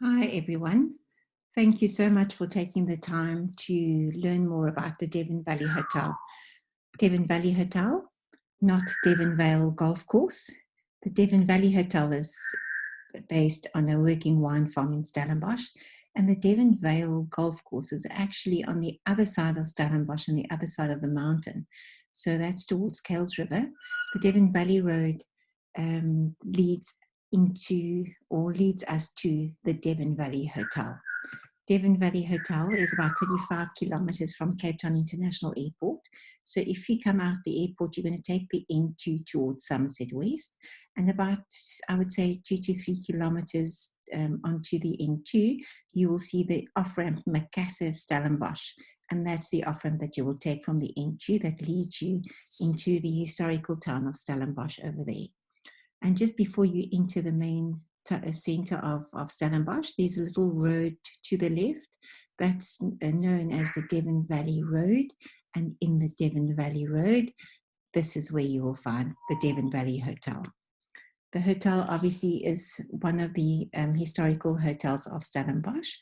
Hi, everyone. Thank you so much for taking the time to learn more about the Devon Valley Hotel. Devon Valley Hotel, not Devon Vale Golf Course. The Devon Valley Hotel is based on a working wine farm in Stellenbosch, and the Devon Vale Golf Course is actually on the other side of Stellenbosch, on the other side of the mountain. So that's towards Kales River. The Devon Valley Road leads leads us to the Devon Valley Hotel. Devon Valley Hotel is about 35 kilometers from Cape Town International Airport. So if you come out the airport, you're going to take the N2 towards Somerset West, and about, I would say, 2 to 3 kilometers onto the N2, you will see the off-ramp Macassar Stellenbosch, and that's the off-ramp that you will take from the N2 that leads you into the historical town of Stellenbosch over there. And just before you enter the main center of Stellenbosch, there's a little road to the left that's known as the Devon Valley Road. And in the Devon Valley Road, this is where you will find the Devon Valley Hotel. The hotel obviously is one of the historical hotels of Stellenbosch,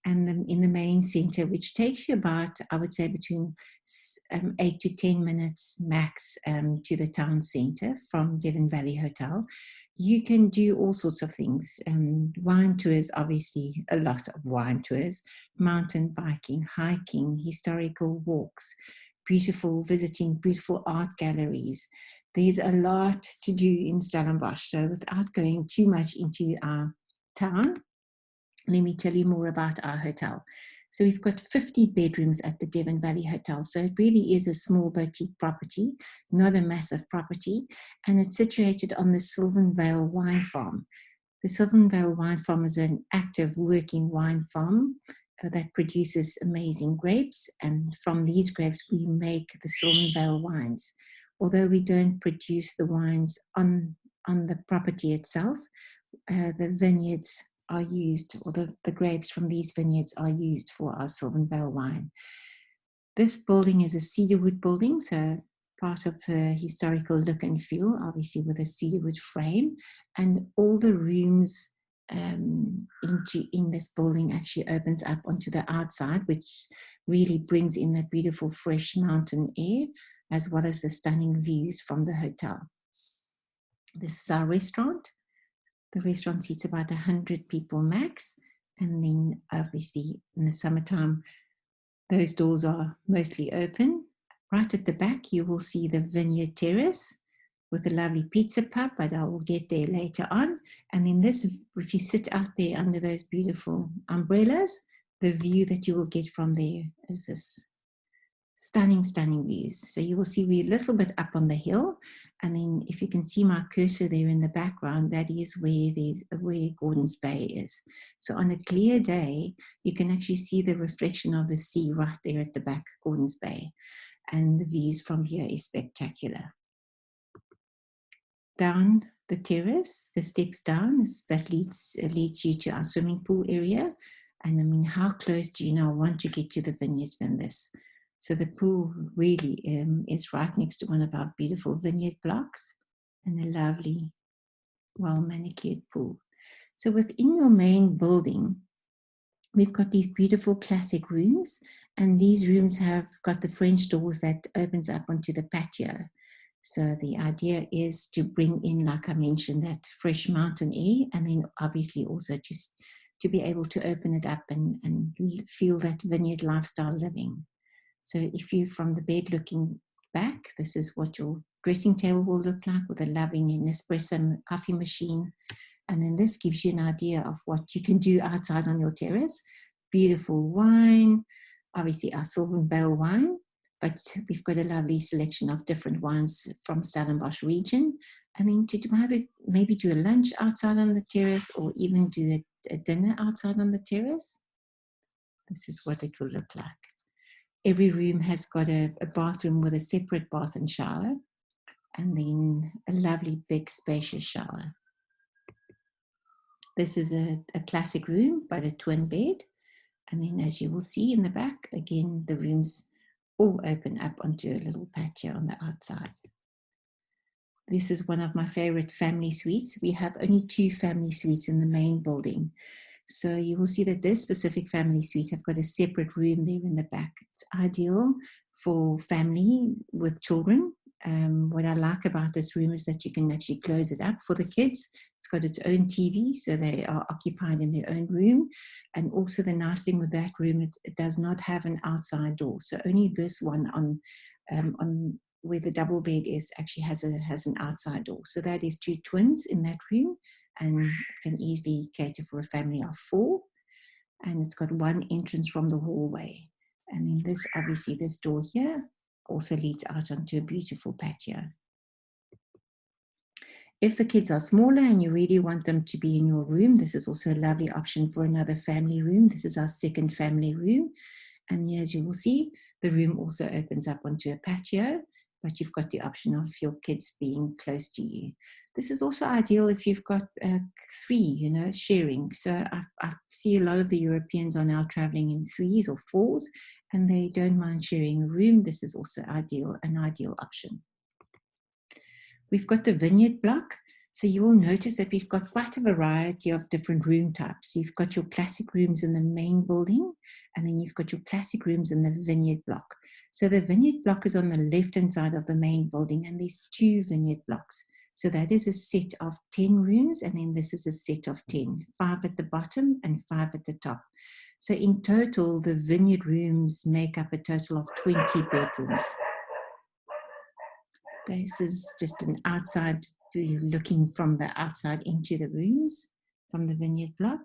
and in the main center, which takes you about, I would say, between 8 to 10 minutes max to the town center from Devon Valley Hotel. You can do all sorts of things. Wine tours, obviously, a lot of wine tours, mountain biking, hiking, historical walks, visiting beautiful art galleries. There's a lot to do in Stellenbosch. So without going too much into our town, let me tell you more about our hotel. So we've got 50 bedrooms at the Devon Valley Hotel. So it really is a small boutique property, not a massive property. And it's situated on the Sylvan Vale Wine Farm. The Sylvan Vale Wine Farm is an active working wine farm that produces amazing grapes. And from these grapes, we make the Sylvan Vale wines. Although we don't produce the wines on the property itself, the vineyards are used, or the grapes from these vineyards are used for our Sylvan Vale wine. This building is a cedarwood building, so part of the historical look and feel, obviously with a cedarwood frame, and all the rooms in this building actually opens up onto the outside, which really brings in that beautiful fresh mountain air, as well as the stunning views from the hotel. This is our restaurant. The restaurant seats about 100 people max, and then obviously in the summertime, those doors are mostly open. Right at the back, you will see the Vineyard Terrace with a lovely pizza pub, but I will get there later on. And in this, if you sit out there under those beautiful umbrellas, the view that you will get from there is this stunning views. So you will see we're a little bit up on the hill, and then if you can see my cursor there in the background, that is where Gordon's Bay is. So on a clear day, you can actually see the reflection of the sea right there at the back, Gordon's Bay, and the views from here is spectacular. Down the terrace, the steps down, that leads you to our swimming pool area. And I mean, how close do you now want to get to the vineyards than this? So the pool really is right next to one of our beautiful vineyard blocks, and a lovely, well-manicured pool. So within your main building, we've got these beautiful classic rooms, and these rooms have got the French doors that opens up onto the patio. So the idea is to bring in, like I mentioned, that fresh mountain air, and then obviously also just to be able to open it up and feel that vineyard lifestyle living. So if you from the bed looking back, this is what your dressing table will look like, with a lovely Nespresso coffee machine. And then this gives you an idea of what you can do outside on your terrace. Beautiful wine, obviously our Sylvan Vale wine, but we've got a lovely selection of different wines from Stellenbosch region. And then to either maybe do a lunch outside on the terrace, or even do a dinner outside on the terrace. This is what it will look like. Every room has got a bathroom with a separate bath and shower, and then a lovely big spacious shower. This is a classic room, but a twin bed. And then as you will see in the back, again, the rooms all open up onto a little patio on the outside. This is one of my favorite family suites. We have only 2 family suites in the main building. So you will see that this specific family suite have got a separate room there in the back. It's ideal for family with children. What I like about this room is that you can actually close it up for the kids. It's got its own TV, so they are occupied in their own room. And also the nice thing with that room, it does not have an outside door. So only this one on where the double bed is actually has an outside door. So that is 2 twins in that room, and it can easily cater for a family of 4. And it's got one entrance from the hallway. And then this, obviously, this door here also leads out onto a beautiful patio. If the kids are smaller and you really want them to be in your room, this is also a lovely option for another family room. This is our second family room. And as you will see, the room also opens up onto a patio, but you've got the option of your kids being close to you. This is also ideal if you've got 3, sharing. So I see a lot of the Europeans are now traveling in 3s or 4s, and they don't mind sharing a room. This is also an ideal option. We've got the vineyard block. So you will notice that we've got quite a variety of different room types. You've got your classic rooms in the main building, and then you've got your classic rooms in the vineyard block. So the vineyard block is on the left-hand side of the main building, and there's 2 vineyard blocks. So that is a set of 10 rooms, and then this is a set of 10, 5 at the bottom and 5 at the top. So in total, the vineyard rooms make up a total of 20 bedrooms. This is just an outside view looking from the outside into the rooms from the vineyard block.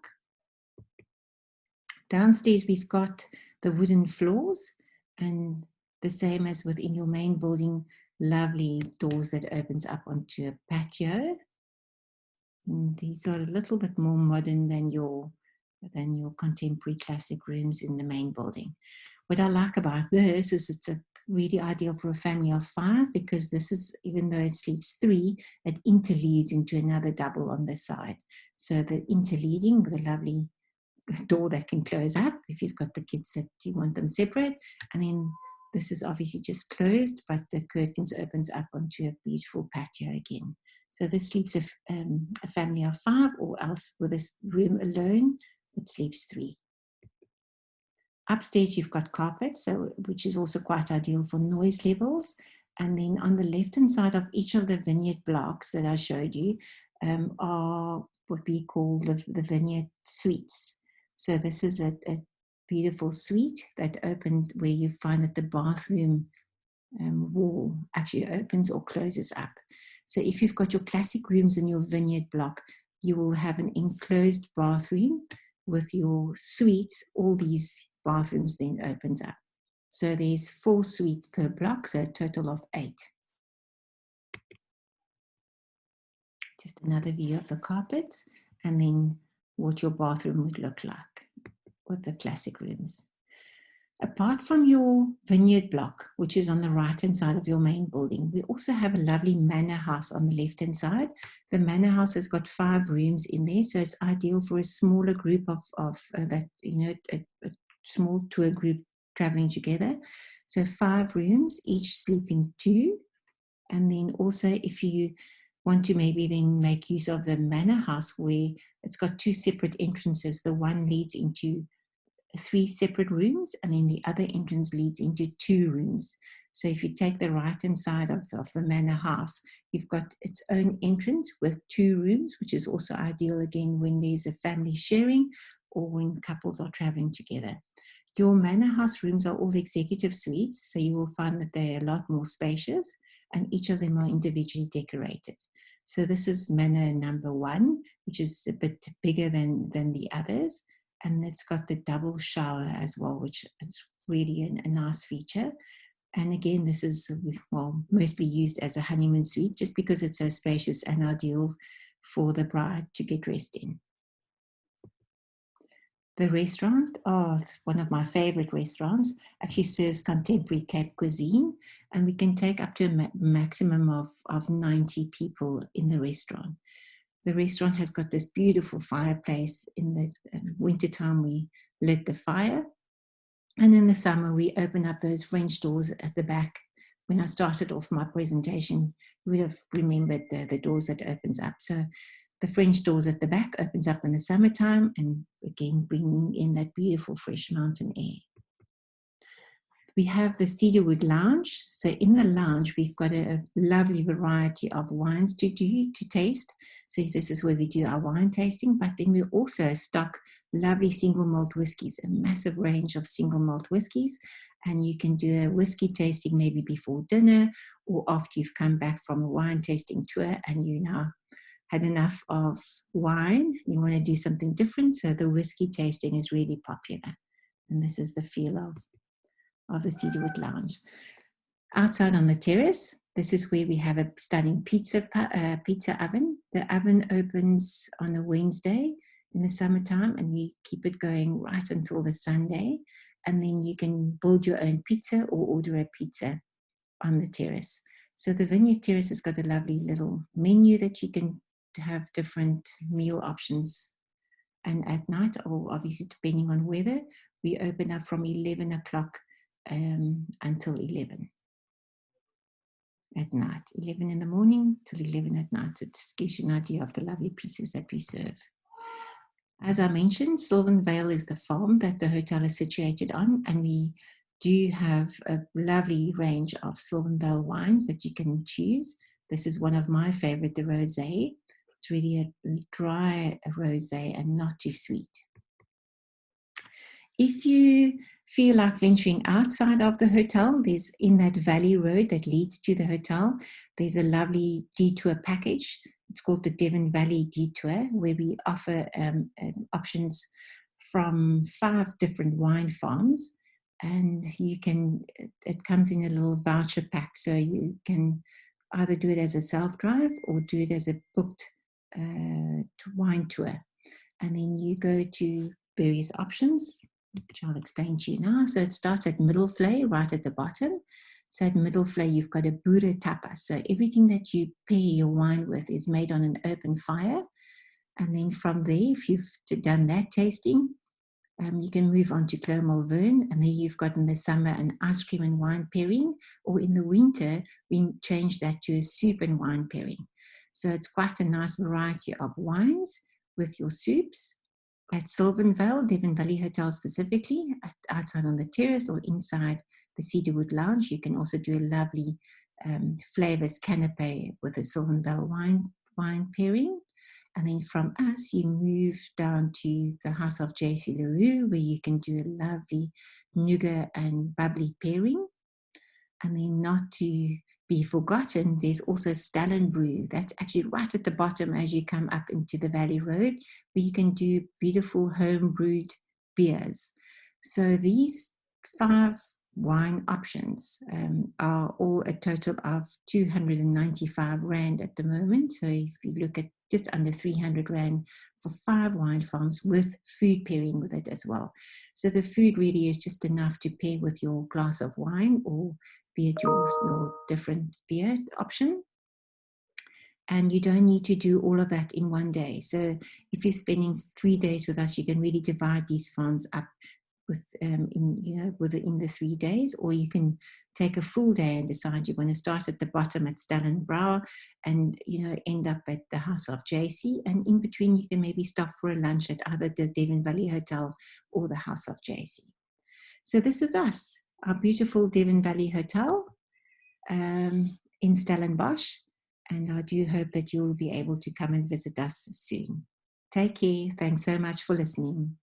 Downstairs, we've got the wooden floors, and the same as within your main building, lovely doors that opens up onto a patio. And these are a little bit more modern than your contemporary classic rooms in the main building. What I like about this is it's really ideal for a family of 5, because this is, even though it sleeps 3, it interleads into another double on the side. So the interleading with a lovely door that can close up if you've got the kids that you want them separate. And then this is obviously just closed, but the curtains opens up onto a beautiful patio again. So this sleeps a family of 5, or else with this room alone, it sleeps 3. Upstairs, you've got carpet, which is also quite ideal for noise levels. And then on the left-hand side of each of the vineyard blocks that I showed you are what we call the vineyard suites. So this is a beautiful suite that opened where you find that the bathroom wall actually opens or closes up. So if you've got your classic rooms in your vineyard block, you will have an enclosed bathroom with your suites. All these bathrooms then opens up. So there's 4 suites per block, so a total of 8. Just another view of the carpets, and then what your bathroom would look like with the classic rooms. Apart from your vineyard block, which is on the right-hand side of your main building, we also have a lovely manor house on the left-hand side. The manor house has got 5 rooms in there, so it's ideal for a smaller group of a small tour group traveling together. So 5 rooms, each sleeping 2. And then also if you want to maybe then make use of the manor house, where it's got 2 separate entrances. The one leads into 3 separate rooms, and then the other entrance leads into 2 rooms. So if you take the right-hand side of the manor house, you've got its own entrance with 2 rooms, which is also ideal again when there's a family sharing or when couples are traveling together. Your manor house rooms are all executive suites, so you will find that they're a lot more spacious, and each of them are individually decorated. So this is manor number 1, which is a bit bigger than the others. And it's got the double shower as well, which is really a nice feature. And again, this is mostly used as a honeymoon suite, just because it's so spacious and ideal for the bride to get dressed in. The restaurant, it's one of my favorite restaurants, actually serves contemporary Cape cuisine, and we can take up to a maximum of 90 people in the restaurant. The restaurant has got this beautiful fireplace. In the wintertime, we lit the fire. And in the summer, we open up those French doors at the back. When I started off my presentation, you would have remembered the doors that opens up. So The French doors at the back opens up in the summertime, and again, bringing in that beautiful fresh mountain air. We have the Cedarwood lounge. So in the lounge, we've got a lovely variety of wines to taste. So this is where we do our wine tasting, but then we also stock lovely single malt whiskies, a massive range of single malt whiskies. And you can do a whiskey tasting maybe before dinner or after you've come back from a wine tasting tour and you now had enough of wine. You want to do something different. So the whiskey tasting is really popular. And this is the feel of the Cedarwood lounge. Outside on the terrace, this is where we have a stunning pizza oven. The oven opens on a Wednesday in the summertime, and we keep it going right until the Sunday. And then you can build your own pizza or order a pizza on the terrace. So the Vineyard Terrace has got a lovely little menu that you can have different meal options. And at night, or obviously depending on weather, we open up from 11 o'clock until 11 at night. 11 in the morning till 11 at night. So it just gives you an idea of the lovely pieces that we serve. As I mentioned, Sylvan Vale is the farm that the hotel is situated on, and we do have a lovely range of Sylvan Vale wines that you can choose. This is one of my favorite, the rosé. It's really a dry rosé and not too sweet. If you feel like venturing outside of the hotel, there's in that valley road that leads to the hotel, there's a lovely detour package. It's called the Devon Valley Detour, where we offer options from 5 different wine farms. And it comes in a little voucher pack. So you can either do it as a self-drive or do it as a booked wine tour. And then you go to various options, which I'll explain to you now. So it starts at middle flay, right at the bottom. So at middle flay, you've got a boere tapas. So everything that you pair your wine with is made on an open fire. And then from there, if you've done that tasting, you can move on to Clos Malvern, and there you've got in the summer an ice cream and wine pairing, or in the winter, we change that to a soup and wine pairing. So it's quite a nice variety of wines with your soups. At Sylvan Vale, Devon Valley Hotel specifically, outside on the terrace or inside the Cedarwood lounge, you can also do a lovely flavors canapé with a Sylvan Vale wine pairing. And then from us, you move down to the house of J.C. LaRue, where you can do a lovely nougat and bubbly pairing. And then not to be forgotten, there's also Stellenbosch. That's actually right at the bottom as you come up into the Valley Road, where you can do beautiful home brewed beers. So these 5 wine options are all a total of 295 Rand at the moment. So if you look at just under 300 Rand for 5 wine farms with food pairing with it as well. So the food really is just enough to pair with your glass of wine, or be it your different beer option. And you don't need to do all of that in one day. So if you're spending 3 days with us, you can really divide these farms up within the 3 days, or you can take a full day and decide you want to start at the bottom at Stellenbosch and end up at the house of JC, and in between you can maybe stop for a lunch at either the Devon Valley Hotel or the house of JC. So this is us, our beautiful Devon Valley Hotel in Stellenbosch, and I do hope that you'll be able to come and visit us soon. Take care. Thanks so much for listening.